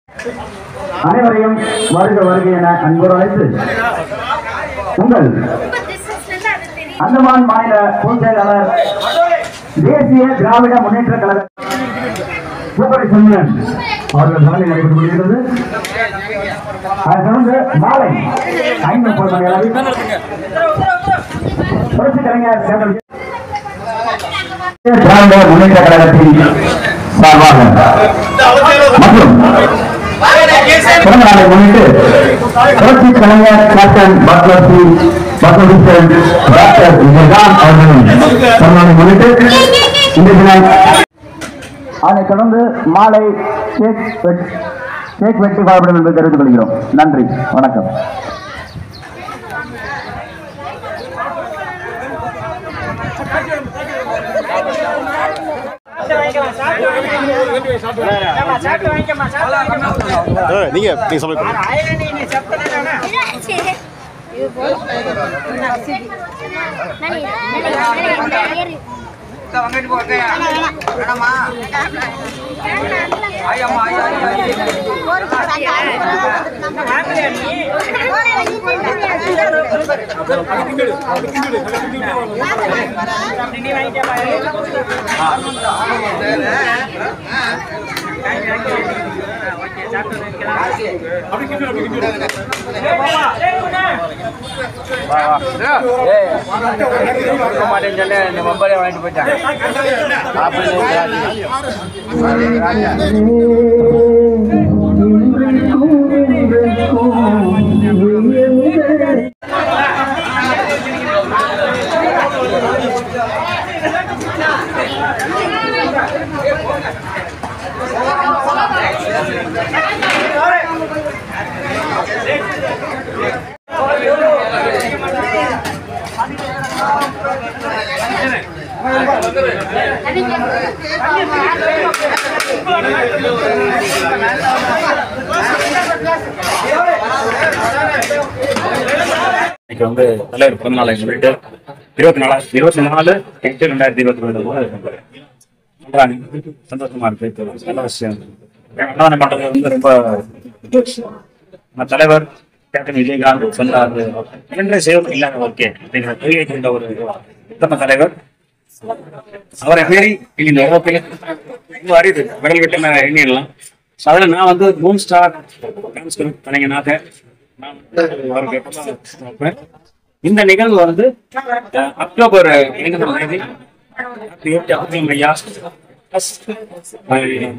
அனைவரையும் வருக வருக என அன்போடு அழைத்து உங்கள் அந்தமான் மாநில பொதுச் செயலாளர் தேசிய திராவிட முன்னேற்ற கழக பூப்படை சந்திரன் அவர்கள் தலைமையில் நடைபெற்றுக் கொண்டிருக்கிறது. அதைத் தொடர்ந்து மாலை 5:30 மணி அளவில் புரட்சி கலைஞர் திராவிட முன்னேற்ற கழகத்தின் சார்பாக மற்றும் பிறந்த நாளை முன்னிட்டு புரட்சி கலைஞர் கேப்டன் டாக்டர் விஜயகாந்த் அவர்களின் பிறந்தநாளை முன்னிட்டு இந்த தினம் அதைத் தொடர்ந்து மாலை கேக் வெட்டி பாடுபடும் என்று தெரிவித்துக் கொள்கிறோம். நன்றி, வணக்கம். நீங்க மொபைலே வாங்கிட்டு போயிட்டாங்க. தலைவர் பிறந்த நாளை முன்னிட்டு 24/8/2022 சந்தோஷமா இருக்கு. நல்ல விஷயம். அன்னதானம் பண்றது வந்து ரொம்ப தலைவர் கேப்டன் விஜயகாந்த் சொன்னாரு. இரண்டரை செய்வது இல்லாத ஓகே அப்படிங்கிற கொள்கை கொண்ட ஒரு உத்தம தலைவர். அவரை மீறி இந்த யூரோப்பில் அறியுது விரல் விட்டு எண்ணிடலாம். அதில் நான் வந்து மூன் ஸ்டார் கலைஞனாக இந்த நிகழ்வு வந்து அக்டோபர் 5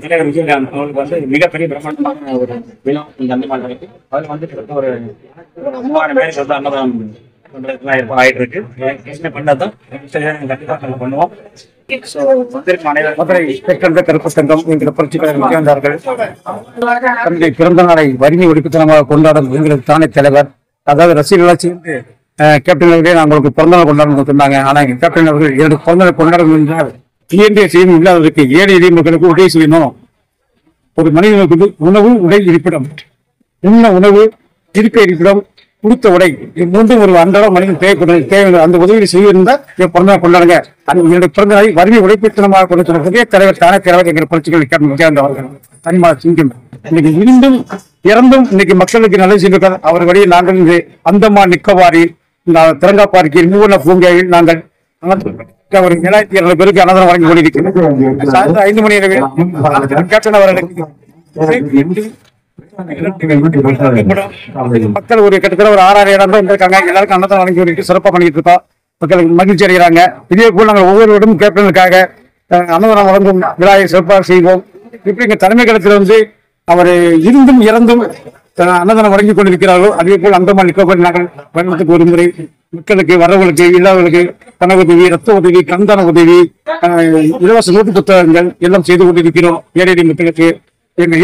தலைவர் விஜயகாந்த் அவங்களுக்கு வந்து மிகப்பெரிய பிரம்மாண்டமான ஒரு விழா இந்த அந்தமான் அதில் வந்து ஒரு 3000 பேருக்கு வந்து அன்னதானம் ஆயிட்டு இருக்கு. பண்ணதான் கண்டிப்பா பண்ணுவோம். கருப்பு சங்கம் என்கிற புரட்சி கலைஞர்கள் தன்னுடைய பிறந்த நாளை வறுமை ஒடுக்குத்தனமாக கொண்டாடும் எங்களுக்கு தானே தலைவர். அதாவது ரசிகர்களாக சேர்ந்து கேப்டன் அவர்களே நான் உங்களுக்கு பிறந்த நாள் கொண்டாடணும் சொன்னாங்க. ஆனா எங்க கேப்டன் அவர்கள் எனக்கு பிறந்த நாள் கொண்டாடணும் என்றால் தீண்டிய செய்யும் இல்லாததற்கு ஏழை எளிய மக்களுக்கு உதவி செய்யணும். ஒரு மனிதனுக்கு உணவு, உடை, இருப்பிடம். உண்ண உணவு, இருக்க இருப்பிடம், கொடுத்த உடை, மூன்றும் ஒரு அன்றாடம் மனிதன் தேவை. அந்த உதவியை செய்திருந்தால் என் பிறந்த நாள் கொண்டாடுங்க. என்னுடைய பிறந்த நாளை வறுமை உழைப்பித்தனமாக கொண்டு சொல்றதே தலைவர் தானே தலைவர் எங்கள் புரட்சிகள் கேப்டன் அவர்கள் தனிமா சிங்கம். இன்னைக்கு இருந்தும் இறந்தும் இன்னைக்கு மக்களுக்கு நல்லது செய்திருக்கார். அவர் வழியில் நாங்கள் அந்தமான் நிக்கோபாரி திரங்காப்பாறைக்கு மூவர்ண பூங்காவில் நாங்கள் ஒரு 7200 பேருக்கு அன்னதானம் வழங்கி கொண்டிருக்கிறோம். 5 மணி கேப்டன் அவர்களுக்கு மக்கள் ஒரு கிட்டத்தட்ட ஒரு 6000 இடம் தான் இருக்காங்க. எல்லாருக்கும் அன்னதானம் வழங்கி கொண்டிருக்கு சிறப்பாக பண்ணிட்டு இருக்கோம். மக்களுக்கு மகிழ்ச்சி அடைகிறாங்க. இதே போல் நாங்கள் ஒவ்வொருவரும் கேப்டனுக்காக அன்னதானம் வழங்கும் விழாவை சிறப்பாக செய்வோம். இப்படி எங்க தலைமை கழகத்தில் வந்து அவர் இருந்தும் இறந்தும் அன்னதானம் வழங்கி கொண்டிருக்கிறார்கள். அதே போல் அந்தமான் நிக்கோபார் நாங்கள் வருடத்துக்கு ஒரு முறை மக்களுக்கு வரவர்களுக்கு இல்லாதவர்களுக்கு பண உதவி, ரத்த உதவி, கண்தான உதவி, இலவச நோட்டு புத்தகங்கள் எல்லாம் செய்து கொண்டிருக்கிறோம். ஏழை மக்களுக்கு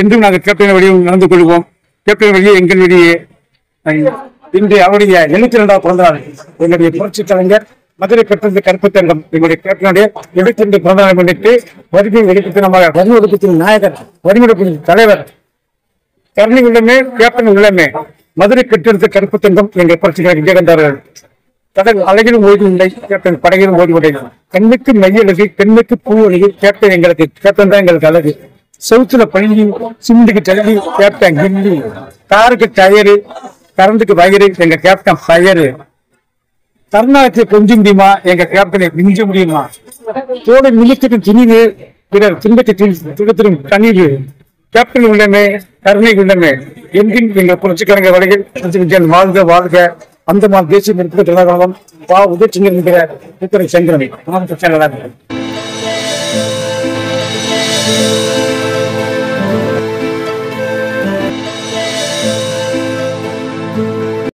என்றும் நாங்கள் கேப்டன் வழியும் நடந்து கொள்வோம். கேப்டன் வழியே எங்கள் வழியே இன்று அவருடைய 72வது பிறந்த நாள் எங்களுடைய புரட்சி கலைஞர் மதுரை பெற்றது கருப்பு தங்கம் எங்களுடைய கேப்டனுடைய 72 பிறந்த நாளை முன்னிட்டு வறுமை ஒடுக்குத்தனமாக வறுமை ஒடுக்கத்தின் நாயகர், வறுமை ஒடுக்கத்தின் தலைவர், கருணை உள்ளமே கேப்டன் உள்ளமே மதுரை பெற்றெடுத்த கருப்பு தங்கம் எங்கள் புரட்சி கலைஞர் விஜயகாந்த் கடல் அழகிலும் ஓய்வு இல்லை, கேப்டன் படகிலும் ஓய்வு உடையது. கண்ணுக்கு மையழகு, பெண்ணுக்கு பூ அழகு, கேப்டன் எங்களுக்கு கேப்டன் தான் எங்களுக்கு அழகு. செவுத்துல பள்ளி, சிமெண்ட்டுக்கு தள்ளி கேப்டன் கில்லி, காருக்கு டயரு, கரண்டுக்கு வயிறு எங்க கேப்டன் ஃபயரு, கருணாகத்தை கொஞ்ச முடியுமா எங்க கேப்டனை மிஞ்ச முடியுமா, தோட மிளித்துக்கு திணிவு, பிறர் துன்பத்தை துடத்திலும் கனிவு, கேப்டன் உள்ளமே கருணை உள்ளமே என்கின் எங்கள் புரட்சிக்கரங்க வழியில் வாழ்க வாழ்க. அந்த மாதிரி தேசிய முற்போக்கு ஜனதாதளம் பா உதயசிங்கர் என்கிற முத்திரை சங்கரன் மாவட்ட செயலாளர்.